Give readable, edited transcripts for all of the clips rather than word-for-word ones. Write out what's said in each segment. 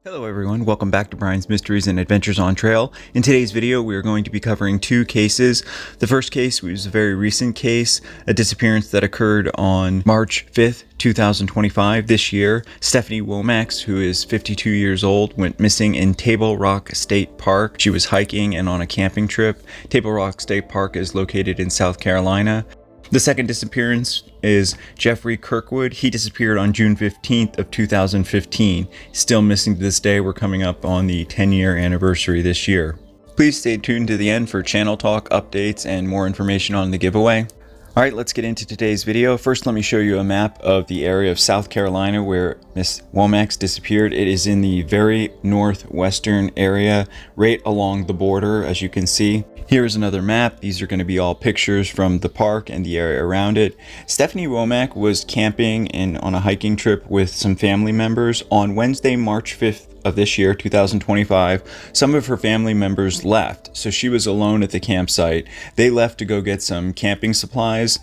Hello everyone, welcome back to Brian's Mysteries and Adventures on Trail. In today's video we are going to be covering two cases. The first case was a very recent case, a disappearance that occurred on March 5th, 2025 this year. Stephanie Womack, who is 52 years old, went missing in Table Rock State Park. She was hiking and on a camping trip. Table Rock State Park is located in South Carolina. The second disappearance is Jeffrey Kirkwood. He disappeared on June 15th of 2015. Still missing to this day. We're coming up on the 10-year anniversary this year. Please stay tuned to the end for channel talk, updates, and more information on the giveaway. Alright, let's get into today's video. First, let me show you a map of the area of South Carolina where Miss Womack disappeared. It is in the very northwestern area, right along the border, as you can see. Here's another map. These are going to be all pictures from the park and the area around it. Stephanie Womack was camping and on a hiking trip with some family members on Wednesday, March 5th of this year, 2025. Some of her family members left, so she was alone at the campsite. They left to go get some camping supplies.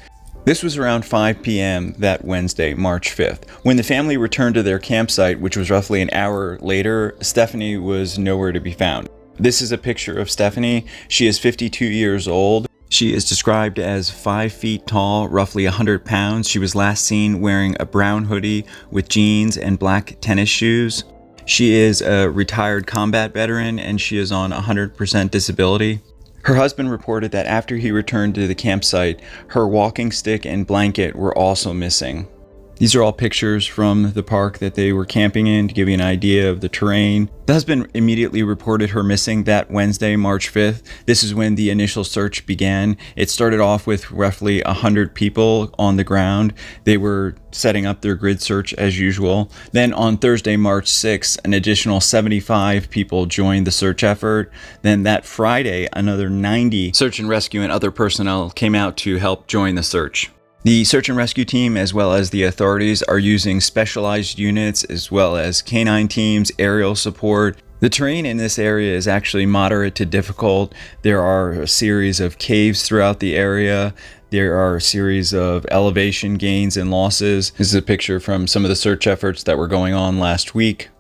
This was around 5 p.m. that Wednesday, March 5th. When the family returned to their campsite, which was roughly an hour later, Stephanie was nowhere to be found. This is a picture of Stephanie. She is 52 years old. She is described as 5 feet tall, roughly 100 pounds. She was last seen wearing a brown hoodie with jeans and black tennis shoes. She is a retired combat veteran and she is on 100% disability. Her husband reported that after he returned to the campsite, her walking stick and blanket were also missing. These are all pictures from the park that they were camping in to give you an idea of the terrain. The husband immediately reported her missing that Wednesday, March 5th. This is when the initial search began. It started off with roughly 100 people on the ground. They were setting up their grid search as usual. Then on Thursday, March 6th, an additional 75 people joined the search effort. Then that Friday, another 90 search and rescue and other personnel came out to help join the search. The search and rescue team, as well as the authorities, are using specialized units as well as canine teams, aerial support. The terrain in this area is actually moderate to difficult. There are a series of caves throughout the area. There are a series of elevation gains and losses. This is a picture from some of the search efforts that were going on last week.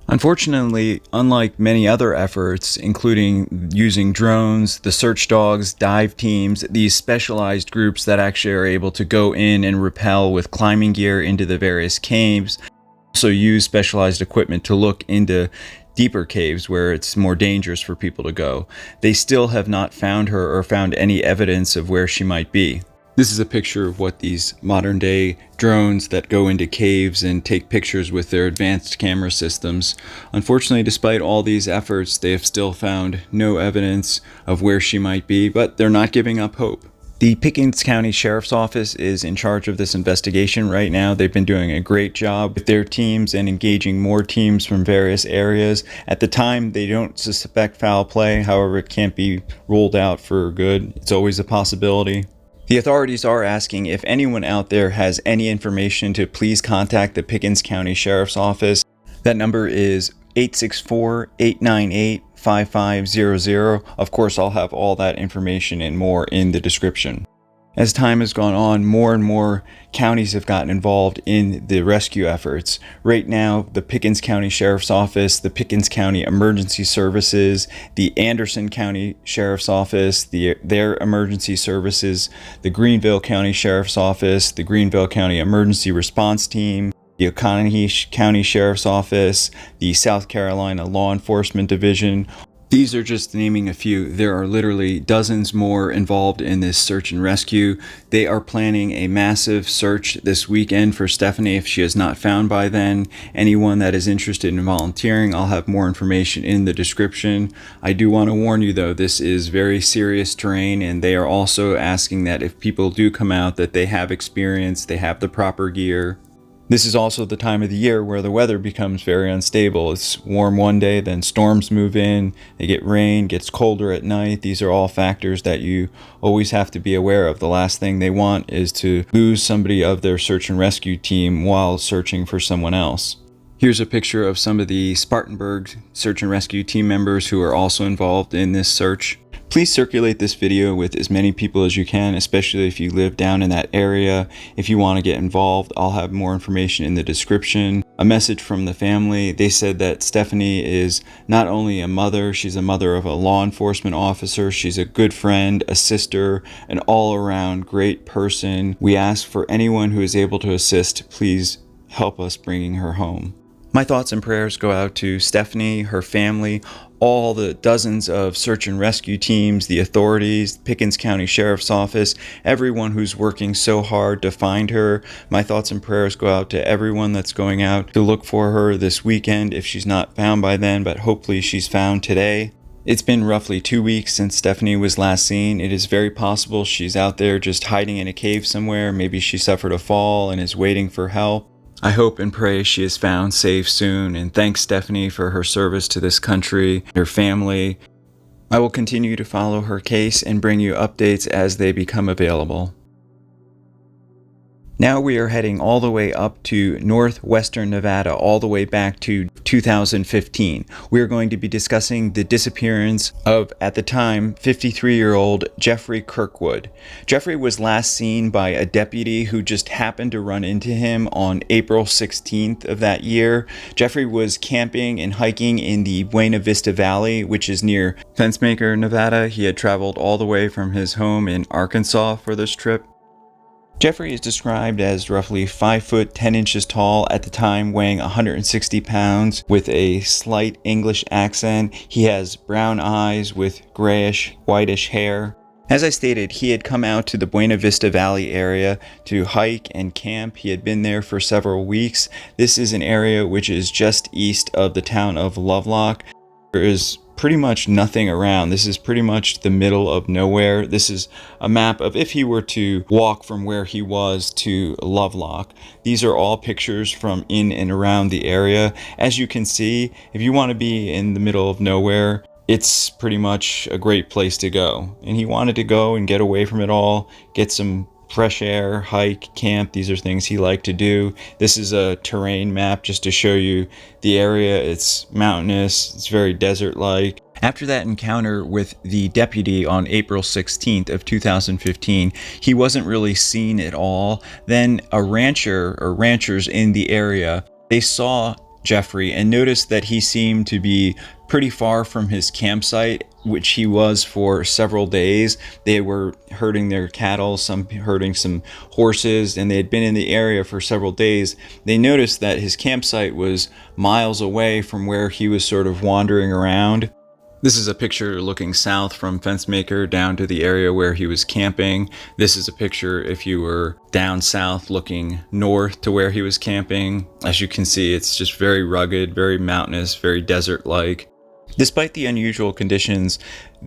Unfortunately, unlike many other efforts, including using drones, the search dogs, dive teams, these specialized groups that actually are able to go in and rappel with climbing gear into the various caves, also use specialized equipment to look into deeper caves where it's more dangerous for people to go. They still have not found her or found any evidence of where she might be. This is a picture of what these modern day drones that go into caves and take pictures with their advanced camera systems. Unfortunately, despite all these efforts, they have still found no evidence of where she might be, but they're not giving up hope. The Pickens County Sheriff's Office is in charge of this investigation right now. They've been doing a great job with their teams and engaging more teams from various areas. At the time, they don't suspect foul play. However, it can't be ruled out for good. It's always a possibility. The authorities are asking if anyone out there has any information to please contact the Pickens County Sheriff's Office. That number is 864-898-5500. Of course, I'll have all that information and more in the description. As time has gone on, more and more counties have gotten involved in the rescue efforts. Right now, the Pickens County Sheriff's Office, the Pickens County Emergency Services, the Anderson County Sheriff's Office, their emergency services, the Greenville County Sheriff's Office, the Greenville County Emergency Response Team, the Oconee County Sheriff's Office, the South Carolina Law Enforcement Division. These are just naming a few. There are literally dozens more involved in this search and rescue. They are planning a massive search this weekend for Stephanie if she is not found by then. Anyone that is interested in volunteering, I'll have more information in the description. I do want to warn you though, this is very serious terrain, and they are also asking that if people do come out that they have experience, they have the proper gear. This is also the time of the year where the weather becomes very unstable. It's warm one day, then storms move in, they get rain, gets colder at night. These are all factors that you always have to be aware of. The last thing they want is to lose somebody of their search and rescue team while searching for someone else. Here's a picture of some of the Spartanburg search and rescue team members who are also involved in this search. Please circulate this video with as many people as you can, especially if you live down in that area. If you want to get involved, I'll have more information in the description. A message from the family. They said that Stephanie is not only a mother, she's a mother of a law enforcement officer, she's a good friend, a sister, an all-around great person. We ask for anyone who is able to assist, please help us bringing her home. My thoughts and prayers go out to Stephanie, her family, all the dozens of search and rescue teams, the authorities, Pickens County Sheriff's Office, everyone who's working so hard to find her. My thoughts and prayers go out to everyone that's going out to look for her this weekend if she's not found by then, but hopefully she's found today. It's been roughly 2 weeks since Stephanie was last seen. It is very possible she's out there just hiding in a cave somewhere. Maybe she suffered a fall and is waiting for help. I hope and pray she is found safe soon, and thanks Stephanie for her service to this country, her family. I will continue to follow her case and bring you updates as they become available. Now we are heading all the way up to northwestern Nevada, all the way back to 2015. We are going to be discussing the disappearance of, at the time, 53-year-old Jeffrey Kirkwood. Jeffrey was last seen by a deputy who just happened to run into him on April 16th of that year. Jeffrey was camping and hiking in the Buena Vista Valley, which is near Fensmaker, Nevada. He had traveled all the way from his home in Arkansas for this trip. Jeffrey is described as roughly 5 foot 10 inches tall at the time, weighing 160 pounds, with a slight English accent. He has brown eyes with grayish, whitish hair. As I stated, he had come out to the Buena Vista Valley area to hike and camp. He had been there for several weeks. This is an area which is just east of the town of Lovelock. There is pretty much nothing around. This is pretty much the middle of nowhere. This is a map of if he were to walk from where he was to Lovelock. These are all pictures from in and around the area. As you can see, if you want to be in the middle of nowhere, it's pretty much a great place to go. And he wanted to go and get away from it all, get some fresh air, hike, camp. These are things he liked to do. This is a terrain map just to show you the area. It's mountainous, it's very desert-like. After that encounter with the deputy on April 16th of 2015, he wasn't really seen at all. Then a rancher or ranchers in the area, they saw Jeffrey and noticed that he seemed to be pretty far from his campsite, which he was for several days. They were herding their cattle, some herding some horses, and they had been in the area for several days. They noticed that his campsite was miles away from where he was sort of wandering around. This is a picture looking south from Fensmaker down to the area where he was camping. This is a picture if you were down south looking north to where he was camping. As you can see, it's just very rugged, very mountainous, very desert-like. Despite the unusual conditions,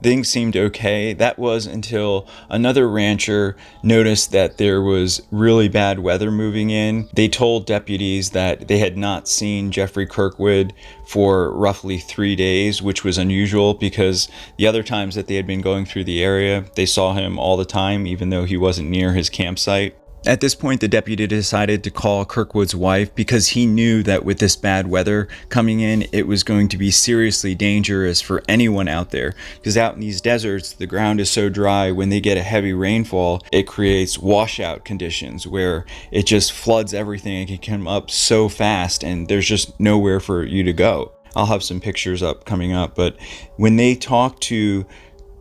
things seemed okay. That was until another rancher noticed that there was really bad weather moving in. They told deputies that they had not seen Jeffrey Kirkwood for roughly 3 days, which was unusual because the other times that they had been going through the area, they saw him all the time, even though he wasn't near his campsite. At this point, the deputy decided to call Kirkwood's wife because he knew that with this bad weather coming in, it was going to be seriously dangerous for anyone out there. Because out in these deserts, the ground is so dry, when they get a heavy rainfall, it creates washout conditions where it just floods everything and can come up so fast and there's just nowhere for you to go. I'll have some pictures up coming up, but when they talked to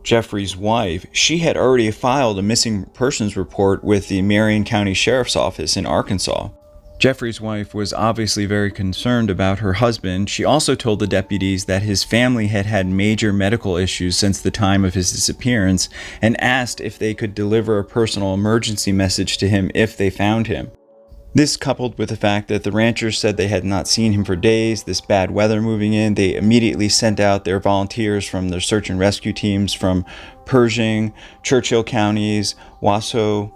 Jeffrey's wife, she had already filed a missing persons report with the Marion County Sheriff's Office in Arkansas. Jeffrey's wife was obviously very concerned about her husband. She also told the deputies that his family had had major medical issues since the time of his disappearance and asked if they could deliver a personal emergency message to him if they found him. This, coupled with the fact that the ranchers said they had not seen him for days, this bad weather moving in, they immediately sent out their volunteers from their search and rescue teams from Pershing, Churchill counties, Washoe.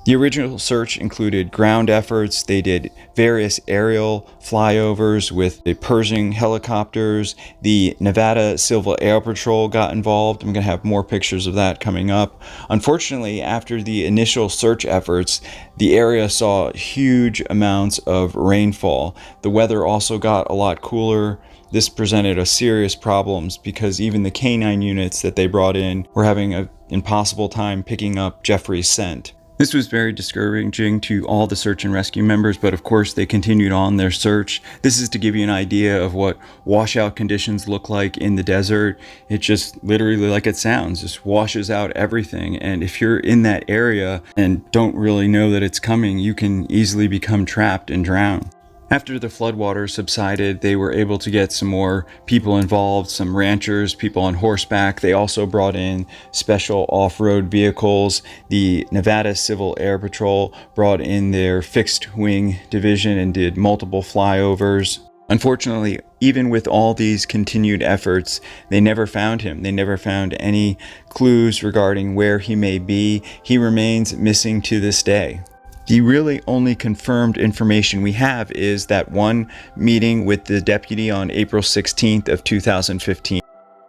The original search included ground efforts. They did various aerial flyovers with the Pershing helicopters. The Nevada Civil Air Patrol got involved. I'm going to have more pictures of that coming up. Unfortunately, after the initial search efforts, the area saw huge amounts of rainfall. The weather also got a lot cooler. this presented a serious problems because even the canine units that they brought in were having an impossible time picking up Jeffrey's scent. This was very discouraging to all the search and rescue members, but of course they continued on their search. This is to give you an idea of what washout conditions look like in the desert. It just literally, like it sounds, just washes out everything. And if you're in that area and don't really know that it's coming, you can easily become trapped and drown. After the floodwaters subsided, they were able to get some more people involved, some ranchers, people on horseback. They also brought in special off-road vehicles. The Nevada Civil Air Patrol brought in their fixed wing division and did multiple flyovers. Unfortunately, even with all these continued efforts, they never found him. They never found any clues regarding where he may be. He remains missing to this day. The really only confirmed information we have is that one meeting with the deputy on April 16th of 2015.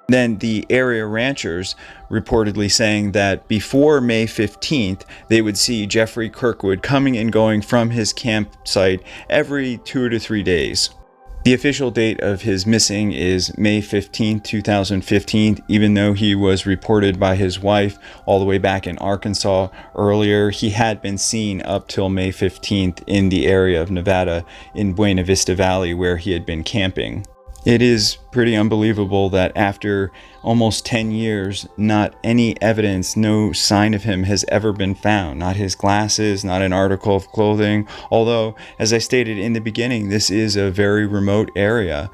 Then the area ranchers reportedly saying that before May 15th, they would see Jeffrey Kirkwood coming and going from his campsite every 2 to 3 days. The official date of his missing is May 15, 2015, even though he was reported by his wife all the way back in Arkansas earlier. He had been seen up till May 15th in the area of Nevada in Buena Vista Valley where he had been camping. It is pretty unbelievable that after almost 10 years, not any evidence, no sign of him has ever been found. Not his glasses, not an article of clothing. Although, as I stated in the beginning, this is a very remote area.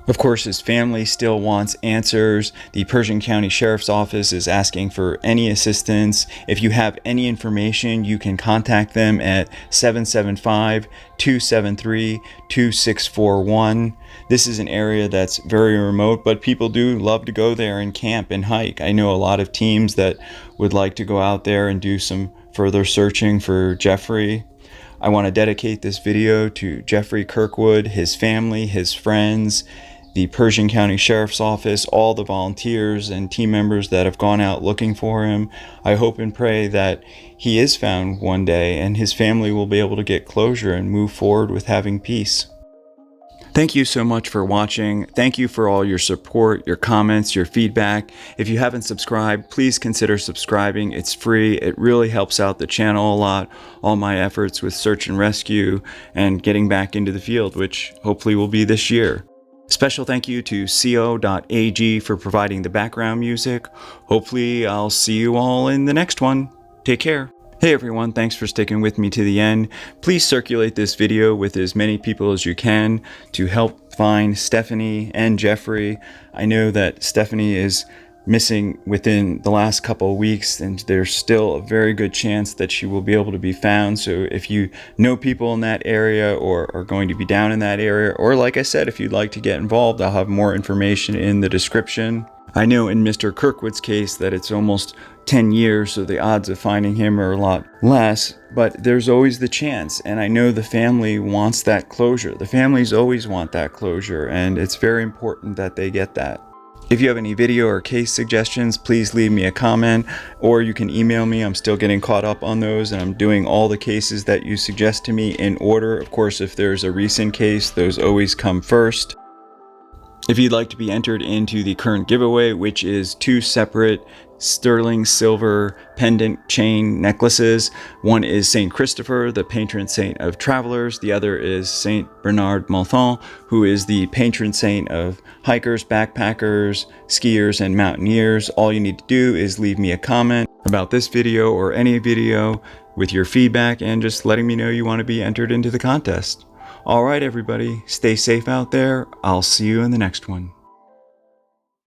Of course, his family still wants answers. The Pershing County Sheriff's Office is asking for any assistance. If you have any information, you can contact them at 775-273-2641. This is an area that's very remote, but people do love to go there and camp and hike. I know a lot of teams that would like to go out there and do some further searching for Jeffrey. I want to dedicate this video to Jeffrey Kirkwood, his family, his friends, the Pershing County Sheriff's Office, all the volunteers and team members that have gone out looking for him. I hope and pray that he is found one day and his family will be able to get closure and move forward with having peace. Thank you so much for watching. Thank you for all your support, your comments, your feedback. If you haven't subscribed, please consider subscribing. It's free. It really helps out the channel a lot. All my efforts with search and rescue and getting back into the field, which hopefully will be this year. Special thank you to co.ag for providing the background music. Hopefully I'll see you all in the next one. Take care. Hey everyone, thanks for sticking with me to the end. Please circulate this video with as many people as you can to help find Stephanie and Jeffrey. I know that Stephanie is missing within the last couple of weeks and there's still a very good chance that she will be able to be found. So if you know people in that area or are going to be down in that area, or like I said, if you'd like to get involved, I'll have more information in the description. I know in Mr. Kirkwood's case that it's almost 10 years, so the odds of finding him are a lot less, but there's always the chance, and I know the family wants that closure. The families always want that closure, and it's very important that they get that. If you have any video or case suggestions, please leave me a comment, or you can email me. I'm still getting caught up on those, and I'm doing all the cases that you suggest to me in order. Of course, if there's a recent case, those always come first. If you'd like to be entered into the current giveaway, which is 2 separate sterling silver pendant chain necklaces. One is Saint Christopher, the patron saint of travelers. The other is Saint Bernard Monthon, who is the patron saint of hikers, backpackers, skiers, and mountaineers. All you need to do is leave me a comment about this video or any video with your feedback and just letting me know you want to be entered into the contest. All right, everybody, stay safe out there. I'll see you in the next one.